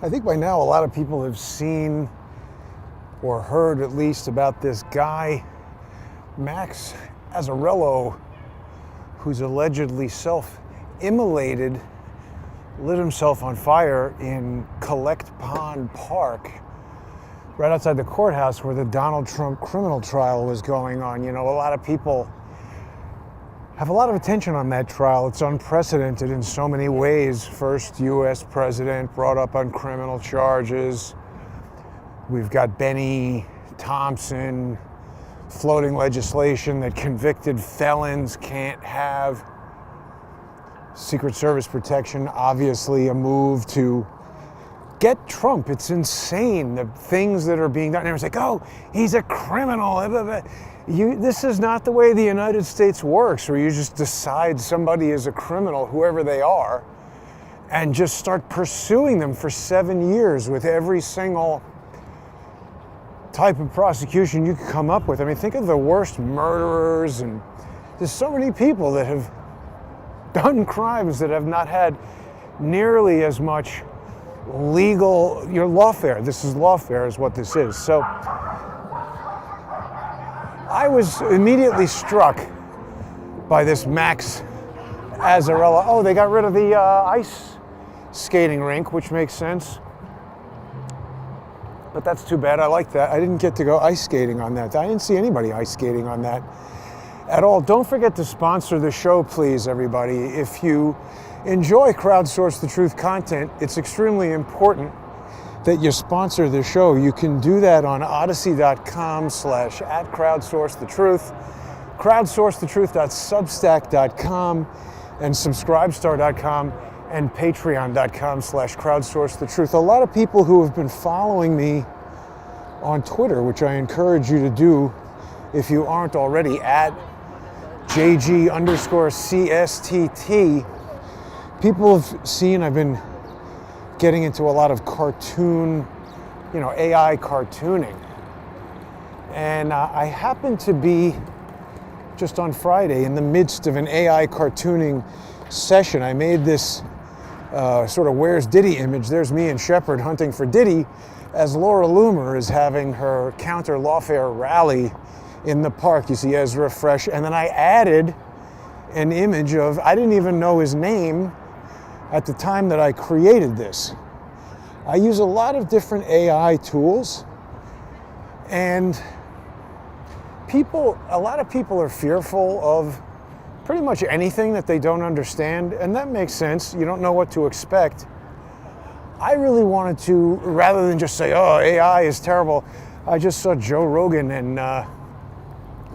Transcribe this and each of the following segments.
I think by now a lot of people have seen or heard at least about this guy, Max Azzarello, who's allegedly self-immolated, lit himself on fire in Collect Pond Park, right outside the courthouse where the Donald Trump criminal trial was going on. You know, a lot of people have a lot of attention on that trial. It's unprecedented in so many ways. First U.S. president brought up on criminal charges. We've got Benny Thompson floating legislation that convicted felons can't have. Secret Service protection, obviously a move to get Trump. It's insane, the things that are being done. Everyone's like, oh, he's a criminal. This is not the way the United States works, where you just decide somebody is a criminal, whoever they are, and just start pursuing them for 7 years with every single type of prosecution you could come up with. I mean, think of the worst murderers, and there's so many people that have done crimes that have not had nearly as much legal, lawfare. This is lawfare is what this is. So I was immediately struck by this Max Azzarello. Oh, they got rid of the ice skating rink, which makes sense. But that's too bad. I like that. I didn't get to go ice skating on that. I didn't see anybody ice skating on that at all. Don't forget to sponsor the show, please, everybody. If you enjoy Crowdsource the Truth content, it's extremely important that you sponsor the show. You can do that on odyssey.com/@crowdsourcethetruth, crowdsourcethetruth.substack.com, and subscribestar.com, and patreon.com/crowdsourcethetruth. A lot of people who have been following me on Twitter, which I encourage you to do if you aren't already, at JG_CSTT, people have seen I've been getting into a lot of cartoon, AI cartooning. And I happened to be just on Friday in the midst of an AI cartooning session. I made this sort of Where's Diddy image. There's me and Shepard hunting for Diddy as Laura Loomer is having her counter lawfare rally in the park. You see Ezra Fresh. And then I added an image of, I didn't even know his name at the time that I created this. I use a lot of different AI tools, and a lot of people are fearful of pretty much anything that they don't understand, and that makes sense. You don't know what to expect. I really wanted to, rather than just say, oh, AI is terrible, I just saw Joe Rogan and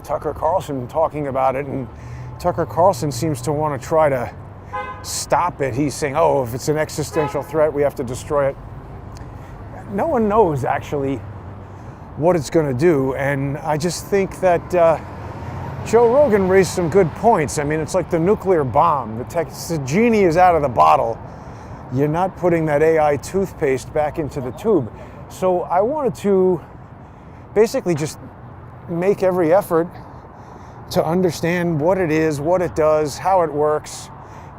Tucker Carlson talking about it, and Tucker Carlson seems to want to try to stop it. He's saying, oh, if it's an existential threat, we have to destroy it. No one knows actually what it's going to do, and I just think that Joe Rogan raised some good points. I mean, it's like the nuclear bomb. The genie is out of the bottle. You're not putting that AI toothpaste back into the tube. So I wanted to basically just make every effort to understand what it is, what it does, how it works,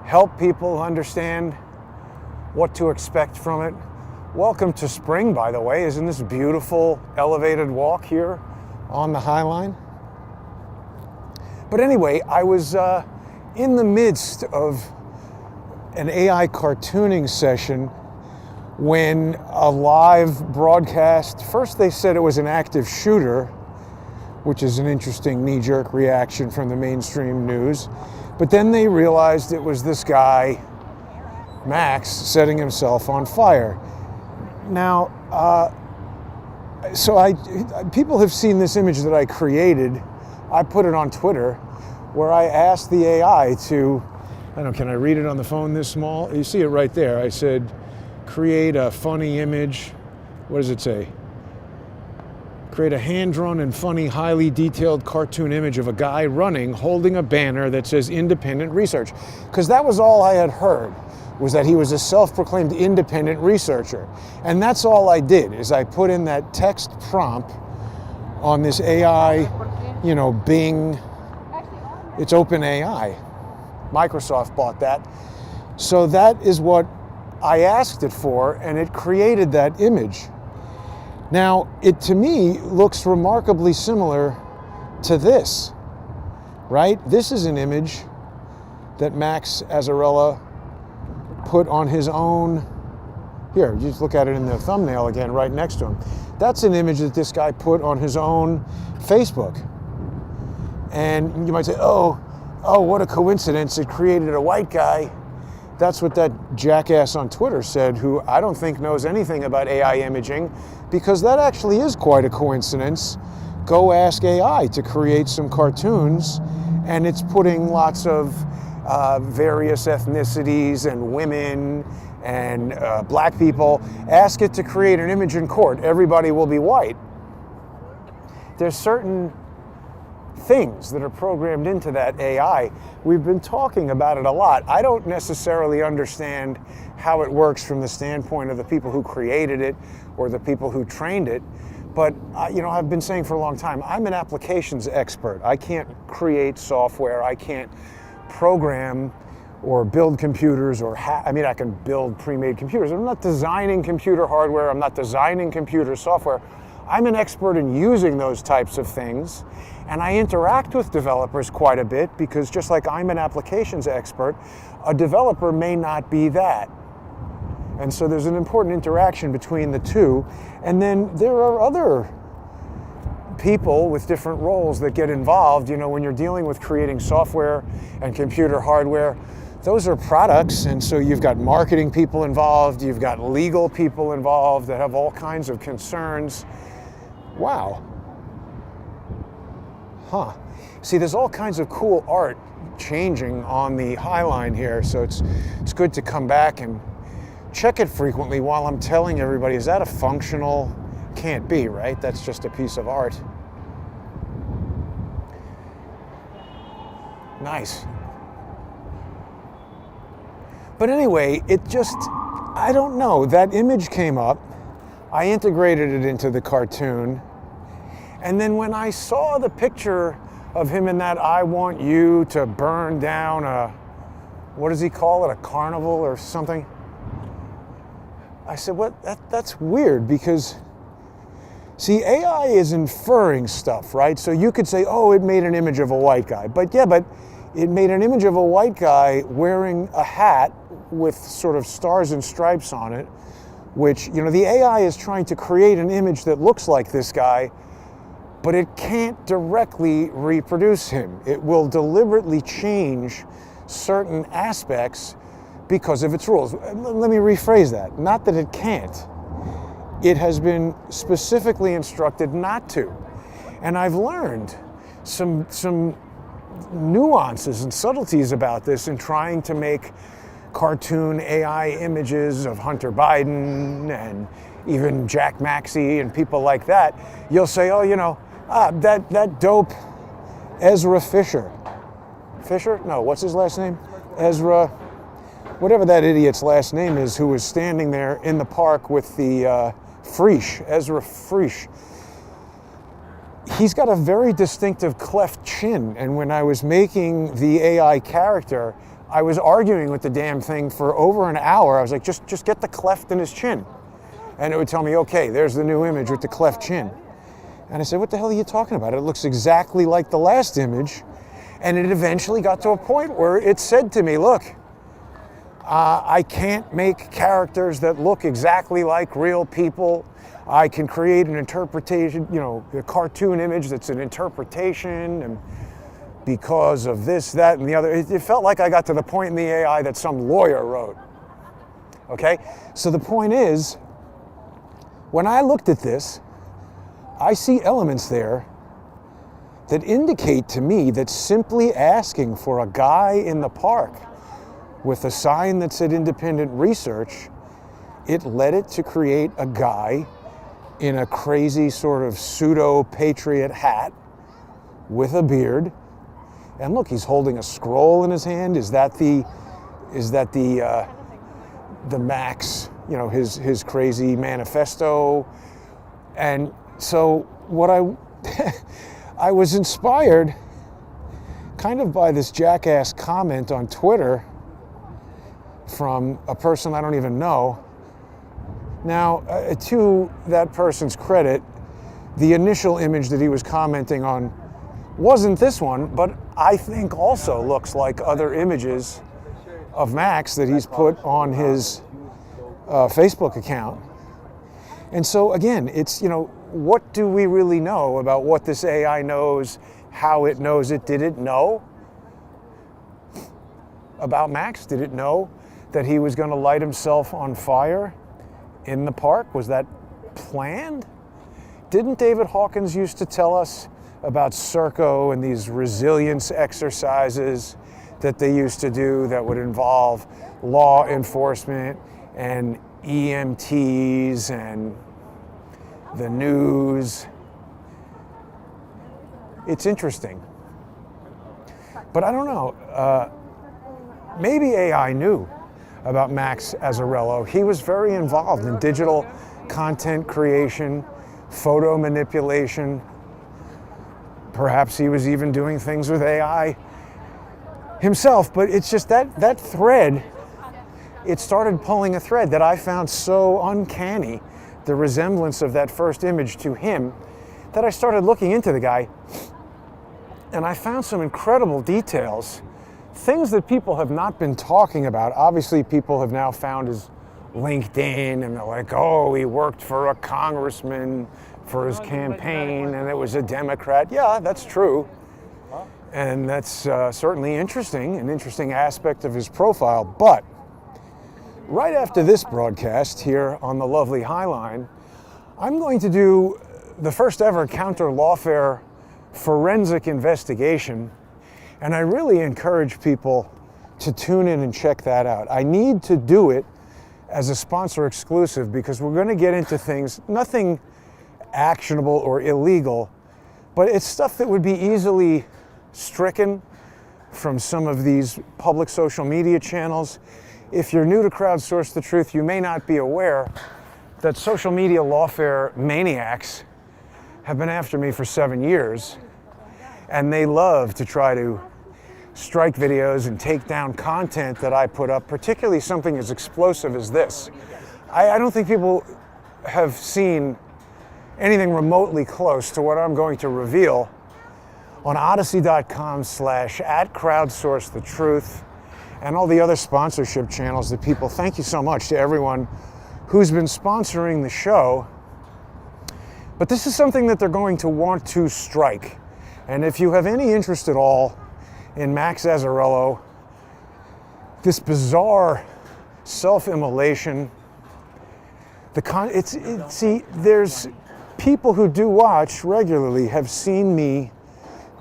help people understand what to expect from it. Welcome to spring, by the way. Isn't this beautiful elevated walk here on the High Line? But anyway, I was in the midst of an AI cartooning session when a live broadcast, first they said it was an active shooter, which is an interesting knee-jerk reaction from the mainstream news. But then they realized it was this guy, Max, setting himself on fire. Now, people have seen this image that I created. I put it on Twitter, where I asked the AI to, I don't know, can I read it on the phone this small? You see it right there. I said, create a funny image. What does it say? Create a hand-drawn and funny, highly detailed cartoon image of a guy running, holding a banner that says independent research. Because that was all I had heard, was that he was a self-proclaimed independent researcher. And that's all I did, is I put in that text prompt on this AI, Bing, it's OpenAI. Microsoft bought that. So that is what I asked it for, and it created that image. Now, it to me looks remarkably similar to this, right? This is an image that Max Azzarello put on his own. Here, you just look at it in the thumbnail again, right next to him. That's an image that this guy put on his own Facebook. And you might say, oh, what a coincidence, it created a white guy. That's what that jackass on Twitter said, who I don't think knows anything about AI imaging, because that actually is quite a coincidence. Go ask AI to create some cartoons, and it's putting lots of various ethnicities and women and black people. Ask it to create an image in court. Everybody will be white. There's certain things that are programmed into that AI. We've been talking about it a lot. I don't necessarily understand how it works from the standpoint of the people who created it or the people who trained it. But I've been saying for a long time, I'm an applications expert. I can't create software. I can't program or build computers I can build pre-made computers. I'm not designing computer hardware. I'm not designing computer software. I'm an expert in using those types of things, and I interact with developers quite a bit, because just like I'm an applications expert, a developer may not be that. And so there's an important interaction between the two. And then there are other people with different roles that get involved. When you're dealing with creating software and computer hardware, those are products, and so you've got marketing people involved, you've got legal people involved that have all kinds of concerns. Wow. Huh. See, there's all kinds of cool art changing on the Highline here, so it's good to come back and check it frequently while I'm telling everybody, is that a functional? Can't be, right? That's just a piece of art. Nice. But anyway, I don't know, that image came up, I integrated it into the cartoon, and then when I saw the picture of him in that I want you to burn down what does he call it, a carnival or something? I said, that's weird, because see, AI is inferring stuff, right? So you could say, oh, it made an image of a white guy. But it made an image of a white guy wearing a hat with sort of stars and stripes on it, which, the AI is trying to create an image that looks like this guy, but it can't directly reproduce him. It will deliberately change certain aspects because of its rules. Let me rephrase that. Not that it can't. It has been specifically instructed not to. And I've learned some nuances and subtleties about this in trying to make cartoon AI images of Hunter Biden and even Jack Maxey and people like that. You'll say, oh, that dope Ezra Fisher. Fisher? No, what's his last name? Ezra, whatever that idiot's last name is, who was standing there in the park with the Ezra Frisch. He's got a very distinctive cleft chin, and when I was making the AI character, I was arguing with the damn thing for over an hour. I was like, just get the cleft in his chin. And it would tell me, okay, there's the new image with the cleft chin. And I said, what the hell are you talking about? It looks exactly like the last image. And it eventually got to a point where it said to me, look, I can't make characters that look exactly like real people. I can create an interpretation, a cartoon image that's an interpretation, and because of this, that, and the other. It felt like I got to the point in the AI that some lawyer wrote. Okay? So the point is, when I looked at this, I see elements there that indicate to me that simply asking for a guy in the park with a sign that said independent research, it led it to create a guy in a crazy sort of pseudo-patriot hat with a beard. And look, he's holding a scroll in his hand. Is that the Max, his crazy manifesto? And so what I was inspired kind of by this jackass comment on Twitter from a person I don't even know. Now, to that person's credit, the initial image that he was commenting on wasn't this one, but I think also looks like other images of Max that he's put on his Facebook account. And so again, it's, what do we really know about what this AI knows, how it knows it? Did it know about Max? Did it know that he was going to light himself on fire in the park? Was that planned? Didn't David Hawkins used to tell us about Serco and these resilience exercises that they used to do that would involve law enforcement and EMTs and the news? It's interesting. But I don't know. Maybe AI knew about Max Azzarello. He was very involved in digital content creation, photo manipulation. Perhaps he was even doing things with AI himself, but it's just that thread, it started pulling a thread that I found so uncanny, the resemblance of that first image to him, that I started looking into the guy, and I found some incredible details, things that people have not been talking about. Obviously, people have now found his LinkedIn, and they're like, oh, he worked for a congressman for his campaign, and it was a Democrat. Yeah, that's true. And that's certainly interesting, an interesting aspect of his profile. But right after this broadcast here on the lovely Highline, I'm going to do the first ever counter lawfare forensic investigation. And I really encourage people to tune in and check that out. I need to do it as a sponsor exclusive because we're going to get into things, nothing actionable or illegal, but it's stuff that would be easily stricken from some of these public social media channels. If you're new to Crowdsource the Truth, you may not be aware that social media lawfare maniacs have been after me for 7 years, and they love to try to strike videos and take down content that I put up, particularly something as explosive as this. I don't think people have seen anything remotely close to what I'm going to reveal on odyssey.com/@crowdsourcethetruth and all the other sponsorship channels that people. Thank you so much to everyone who's been sponsoring the show. But this is something that they're going to want to strike. And if you have any interest at all in Max Azzarello, this bizarre self-immolation, see, there's people who do watch regularly have seen me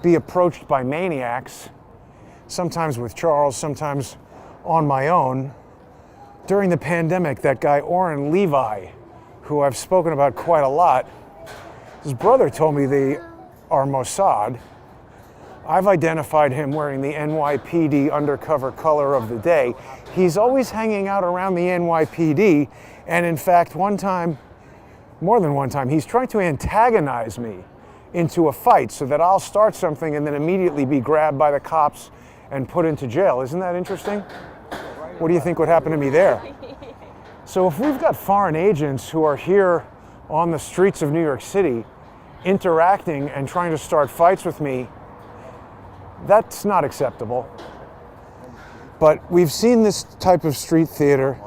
be approached by maniacs, sometimes with Charles, sometimes on my own. During the pandemic, that guy Oren Levi, who I've spoken about quite a lot, his brother told me they are Mossad. I've identified him wearing the NYPD undercover color of the day. He's always hanging out around the NYPD, and in fact, one time, more than one time, he's trying to antagonize me into a fight so that I'll start something and then immediately be grabbed by the cops and put into jail. Isn't that interesting? What do you think would happen to me there? So if we've got foreign agents who are here on the streets of New York City interacting and trying to start fights with me, that's not acceptable. But we've seen this type of street theater,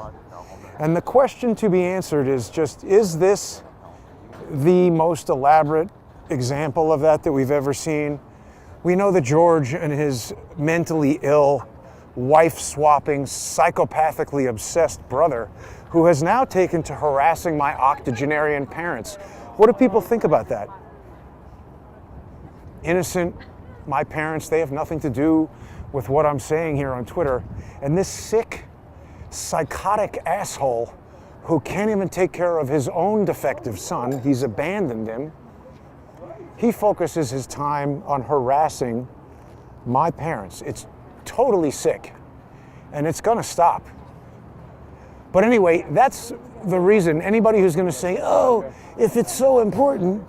and the question to be answered is just, is this the most elaborate example of that we've ever seen? We know that George and his mentally ill, wife-swapping, psychopathically obsessed brother, who has now taken to harassing my octogenarian parents. What do people think about that? Innocent, my parents, they have nothing to do with what I'm saying here on Twitter. And this sick, psychotic asshole who can't even take care of his own defective son, he's abandoned him, he focuses his time on harassing my parents. It's totally sick, and it's gonna stop. But anyway, that's the reason. Anybody who's gonna say, oh, if it's so important,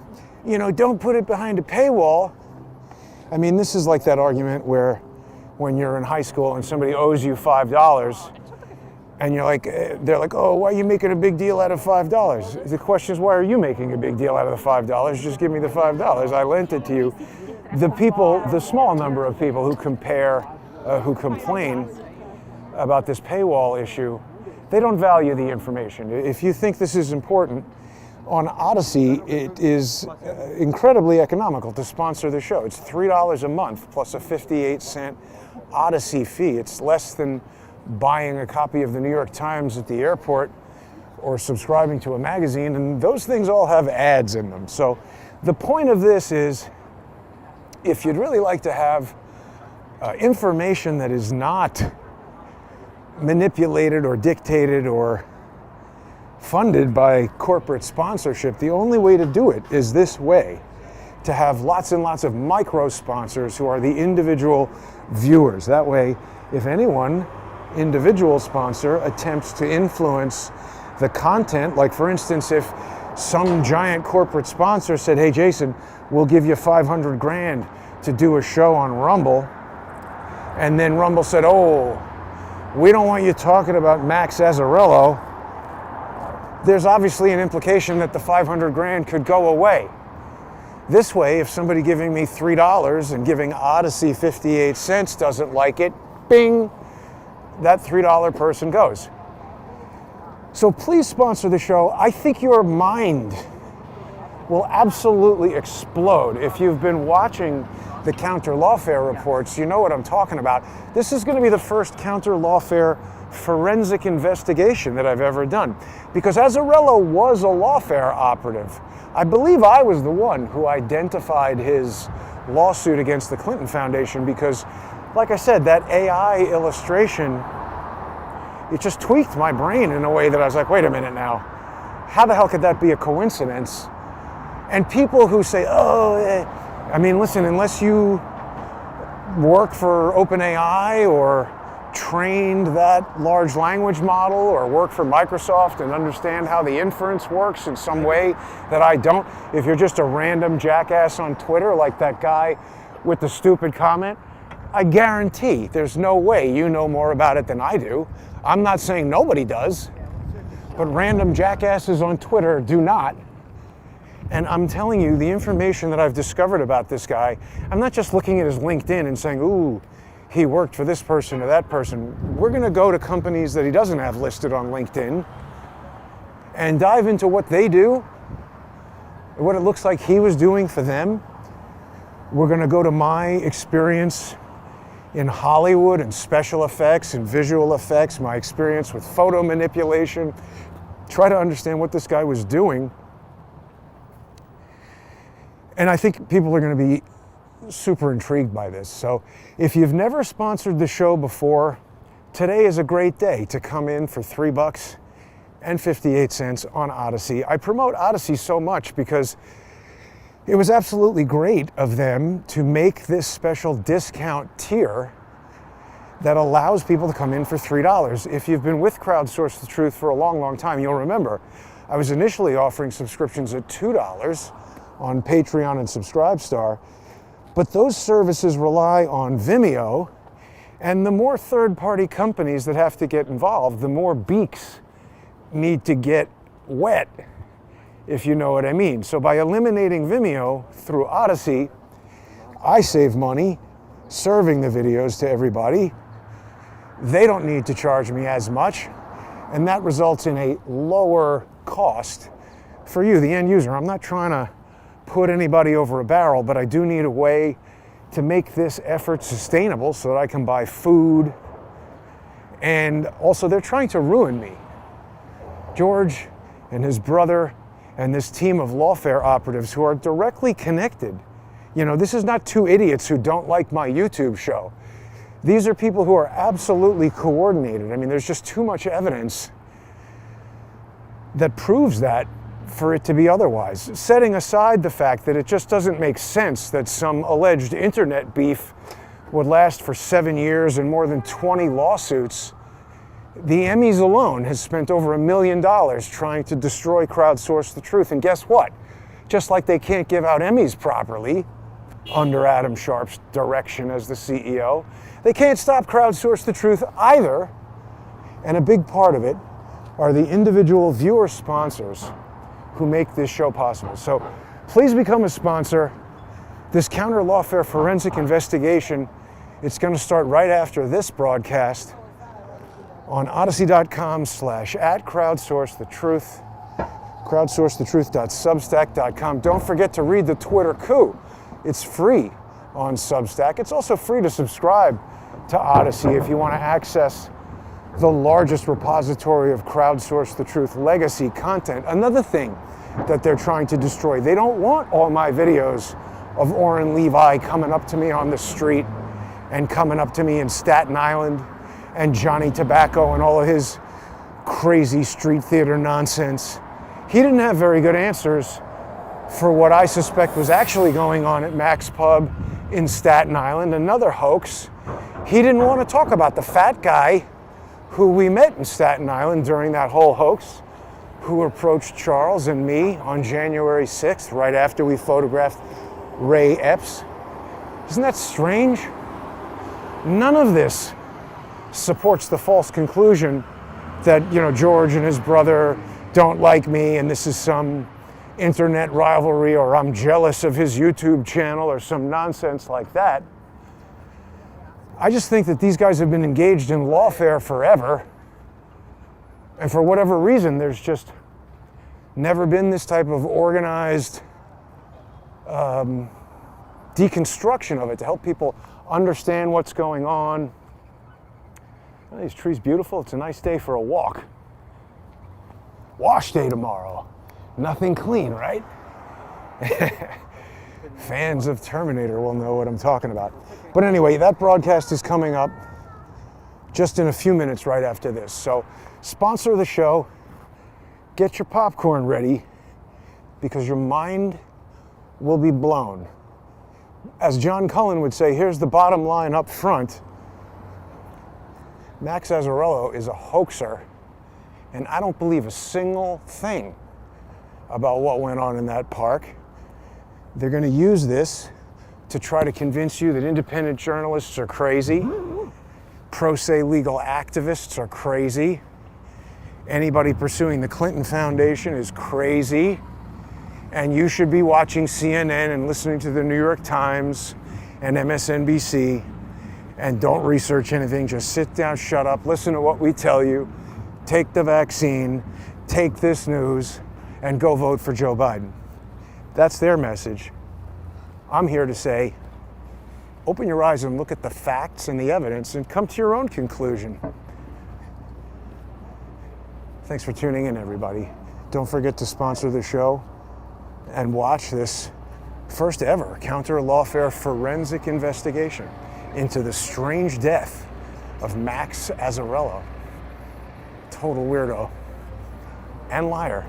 don't put it behind a paywall. I mean, this is like that argument where when you're in high school and somebody owes you $5, And you're like, they're like, oh, why are you making a big deal out of $5? The question is, why are you making a big deal out of the $5? Just give me the $5. I lent it to you. The people, the small number of people who who complain about this paywall issue, they don't value the information. If you think this is important, on Odyssey, it is incredibly economical to sponsor the show. It's $3 a month plus a 58-cent Odyssey fee. It's less than buying a copy of the New York Times at the airport or subscribing to a magazine, and those things all have ads in them. So the point of this is, if you'd really like to have information that is not manipulated or dictated or funded by corporate sponsorship, the only way to do it is this way, to have lots and lots of micro sponsors who are the individual viewers. That way, if anyone, individual sponsor, attempts to influence the content, like for instance, if some giant corporate sponsor said, hey Jason, we'll give you 500 grand to do a show on Rumble, and then Rumble said, oh, we don't want you talking about Max Azzarello, there's obviously an implication that the 500 grand could go away. This way, if somebody giving me $3 and giving Odyssey 58 cents doesn't like it, bing, that $3 person goes. So please sponsor the show. I think your mind will absolutely explode. If you've been watching the counter lawfare reports, you know what I'm talking about. This is going to be the first counter lawfare forensic investigation that I've ever done, because Azzarello was a lawfare operative. I believe I was the one who identified his lawsuit against the Clinton Foundation because, like I said, that AI illustration, it just tweaked my brain in a way that I was like, wait a minute now, how the hell could that be a coincidence? And people who say, oh, I mean, listen, unless you work for OpenAI or trained that large language model or work for Microsoft and understand how the inference works in some way that I don't, if you're just a random jackass on Twitter like that guy with the stupid comment, I guarantee there's no way you know more about it than I do. I'm not saying nobody does, but random jackasses on Twitter do not. And I'm telling you, the information that I've discovered about this guy, I'm not just looking at his LinkedIn and saying, ooh, he worked for this person or that person. We're going to go to companies that he doesn't have listed on LinkedIn and dive into what they do, what it looks like he was doing for them. We're going to go to my experience in Hollywood and special effects and visual effects, my experience with photo manipulation, try to understand what this guy was doing. And I think people are going to be super intrigued by this. So if you've never sponsored the show before, today is a great day to come in for $3 and 58 cents on Odyssey. I promote Odyssey so much because it was absolutely great of them to make this special discount tier that allows people to come in for $3. If you've been with Crowdsource the Truth for a long, long time, you'll remember I was initially offering subscriptions at $2 on Patreon and Subscribestar, but those services rely on Vimeo, and the more third-party companies that have to get involved, the more beaks need to get wet, if you know what I mean. So by eliminating Vimeo through Odyssey, I save money serving the videos to everybody. They don't need to charge me as much, and that results in a lower cost for you, the end user. I'm not trying to put anybody over a barrel, but I do need a way to make this effort sustainable so that I can buy food. And also, they're trying to ruin me. George and his brother and this team of lawfare operatives who are directly connected. You know, this is not two idiots who don't like my YouTube show. These are people who are absolutely coordinated. I mean, there's just too much evidence that proves that for it to be otherwise. Setting aside the fact that it just doesn't make sense that some alleged internet beef would last for 7 years and more than 20 lawsuits, the Emmys alone has spent over $1 million trying to destroy Crowdsource the Truth. And guess what? Just like they can't give out Emmys properly under Adam Sharp's direction as the CEO, they can't stop Crowdsource the Truth either And a big part of it are the individual viewer sponsors who make this show possible. So please become a sponsor. This counter lawfare forensic investigation, it's going to start right after this broadcast on odyssey.com/@crowdsourcethetruth, crowdsourcethetruth.substack.com. Don't forget to read the Twitter coup. It's free on Substack. It's also free to subscribe to Odyssey if you want to access the largest repository of Crowdsource the Truth legacy content. Another thing that they're trying to destroy. They don't want all my videos of Orrin Levi coming up to me on the street and coming up to me in Staten Island and Johnny Tobacco and all of his crazy street theater nonsense. He didn't have very good answers for what I suspect was actually going on at Max Pub in Staten Island, another hoax. He didn't want to talk about the fat guy who we met in Staten Island during that whole hoax, who approached Charles and me on January 6th, right after we photographed Ray Epps. Isn't that strange? None of this supports the false conclusion that, George and his brother don't like me and this is some internet rivalry or I'm jealous of his YouTube channel or some nonsense like that. I just think that these guys have been engaged in lawfare forever. And for whatever reason, there's just never been this type of organized deconstruction of it to help people understand what's going on. Oh, these trees beautiful. It's a nice day for a walk. Wash day tomorrow. Nothing clean, right? Fans of Terminator will know what I'm talking about. But anyway, that broadcast is coming up just in a few minutes right after this. So sponsor the show, get your popcorn ready, because your mind will be blown. As John Cullen would say, here's the bottom line up front. Max Azzarello is a hoaxer, and I don't believe a single thing about what went on in that park. They're going to use this to try to convince you that independent journalists are crazy, pro se legal activists are crazy, anybody pursuing the Clinton Foundation is crazy, and you should be watching CNN and listening to the New York Times and MSNBC, and don't research anything. Just sit down, shut up, listen to what we tell you, take the vaccine, take this news, and go vote for Joe Biden. That's their message. I'm here to say, open your eyes and look at the facts and the evidence and come to your own conclusion. Thanks for tuning in, everybody. Don't forget to sponsor the show and watch this first ever counter lawfare forensic investigation into the strange death of Max Azzarello. Total weirdo and liar.